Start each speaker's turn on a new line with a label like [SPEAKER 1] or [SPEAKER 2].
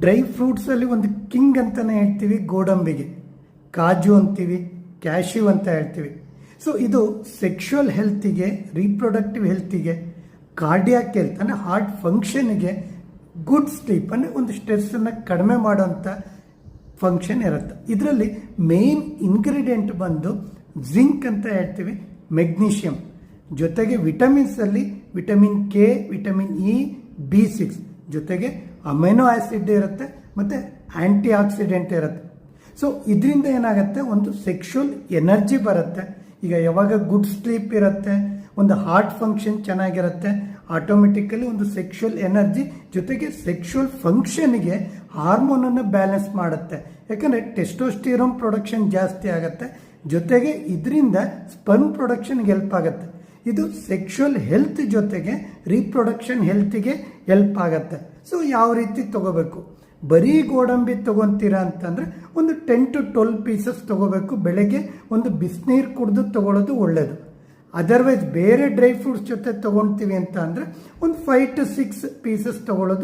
[SPEAKER 1] Dry ಫ್ರೂಟ್ಸಲ್ಲಿ ಒಂದು king ಅಂತಲೇ ಹೇಳ್ತೀವಿ ಗೋಡಂಬಿಗೆ, ಕಾಜು ಅಂತೀವಿ, ಕ್ಯಾಶ್ಯೂ ಅಂತ ಹೇಳ್ತೀವಿ. ಸೊ ಇದು ಸೆಕ್ಷುವಲ್ ಹೆಲ್ತಿಗೆ, ರೀಪ್ರೊಡಕ್ಟಿವ್ ಹೆಲ್ತಿಗೆ, ಕಾರ್ಡಿಯಾಕ್ ಹೆಲ್ತ್ ಅಂದರೆ ಹಾರ್ಟ್ ಫಂಕ್ಷನ್ಗೆ, ಗುಡ್ ಸ್ಲೀಪ್ ಅಂದರೆ ಒಂದು ಸ್ಟ್ರೆಸ್ಸನ್ನು ಕಡಿಮೆ ಮಾಡೋಂಥ ಫಂಕ್ಷನ್ ಇರುತ್ತೆ. ಇದರಲ್ಲಿ ಮೇನ್ ಇಂಗ್ರೀಡಿಯೆಂಟ್ ಬಂದು ಜಿಂಕ್ ಅಂತ ಹೇಳ್ತೀವಿ, ಮೆಗ್ನೀಷಿಯಮ್, ಜೊತೆಗೆ ವಿಟಮಿನ್ಸಲ್ಲಿ vitamin K, vitamin E, B6, ಜೊತೆಗೆ ಅಮೈನೋ ಆ್ಯಸಿಡ್ ಇರುತ್ತೆ ಮತ್ತು ಆ್ಯಂಟಿ ಆಕ್ಸಿಡೆಂಟ್ ಇರುತ್ತೆ. ಸೊ ಇದರಿಂದ ಏನಾಗುತ್ತೆ, ಒಂದು ಸೆಕ್ಷುವಲ್ ಎನರ್ಜಿ ಬರುತ್ತೆ. ಈಗ ಯಾವಾಗ ಗುಡ್ ಸ್ಲೀಪ್ ಇರುತ್ತೆ, ಒಂದು ಹಾರ್ಟ್ ಫಂಕ್ಷನ್ ಚೆನ್ನಾಗಿರುತ್ತೆ, ಆಟೋಮೆಟಿಕಲಿ ಒಂದು ಸೆಕ್ಷುವಲ್ ಎನರ್ಜಿ ಜೊತೆಗೆ ಸೆಕ್ಷುವಲ್ ಫಂಕ್ಷನ್ಗೆ ಹಾರ್ಮೋನನ್ನು ಬ್ಯಾಲೆನ್ಸ್ ಮಾಡುತ್ತೆ. ಯಾಕಂದರೆ ಟೆಸ್ಟೋಸ್ಟಿರೋನ್ ಪ್ರೊಡಕ್ಷನ್ ಜಾಸ್ತಿ ಆಗುತ್ತೆ, ಜೊತೆಗೆ ಇದರಿಂದ ಸ್ಪರ್ಮ್ ಪ್ರೊಡಕ್ಷನ್ಗೆ ಹೆಲ್ಪ್ ಆಗುತ್ತೆ. ಇದು ಸೆಕ್ಷುವಲ್ ಹೆಲ್ತ್ ಜೊತೆಗೆ ರೀಪ್ರೊಡಕ್ಷನ್ ಹೆಲ್ತಿಗೆ ಹೆಲ್ಪ್ ಆಗುತ್ತೆ. ಸೊ ಯಾವ ರೀತಿ ತಗೋಬೇಕು, ಬರೀ ಗೋಡಂಬಿ ತೊಗೊತೀರಾ ಅಂತಂದರೆ ಒಂದು 10 to 12 ಪೀಸಸ್ ತೊಗೋಬೇಕು. ಬೆಳಗ್ಗೆ ಒಂದು ಬಿಸಿನೀರು ಕುಡಿದು ತೊಗೊಳ್ಳೋದು ಒಳ್ಳೆಯದು. ಅದರ್ವೈಸ್ ಬೇರೆ ಡ್ರೈ ಫ್ರೂಟ್ಸ್ ಜೊತೆ ತೊಗೊಳ್ತೀವಿ ಅಂತ ಅಂದರೆ ಒಂದು 5 to 6 ಪೀಸಸ್ ತೊಗೊಳ್ಳೋದು